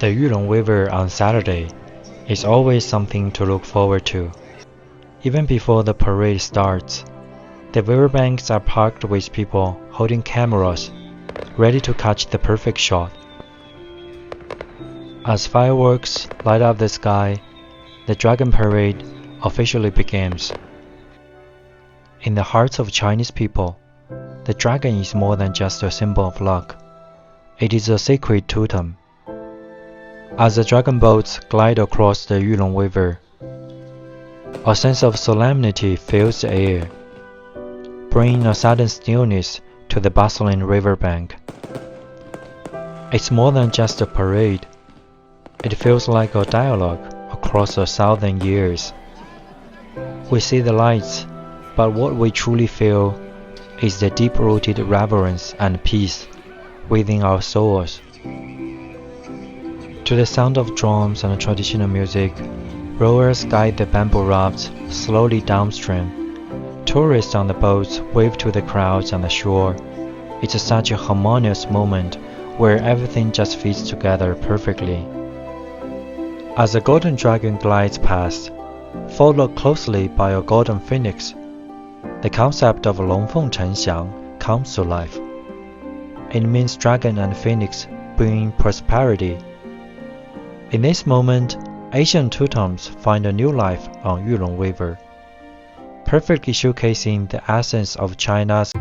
The Yulong River on Saturday is always something to look forward to. Even before the parade starts, the riverbanks are packed with people holding cameras, ready to catch the perfect shot. As fireworks light up the sky, the Dragon Parade officially begins. In the hearts of Chinese people, the dragon is more than just a symbol of luck. It is a sacred totem. As the dragon boats glide across the Yulong River, a sense of solemnity fills the air, bringing a sudden stillness to the bustling riverbank. It's more than just a parade. It feels like a dialogue across 1,000 years. We see the lights, but what we truly feel is the deep-rooted reverence and peace within our souls. To the sound of drums and traditional music, rowers guide the bamboo rafts slowly downstream. Tourists on the boats wave to the crowds on the shore. It's such a harmonious moment where everything just fits together perfectly. As the golden dragon glides past, followed closely by a golden phoenix, the concept of 龙凤呈祥 comes to life. It means dragon and phoenix bringing prosperity. In this moment, Asian totems find a new life on Yulong River, perfectly showcasing the essence of China's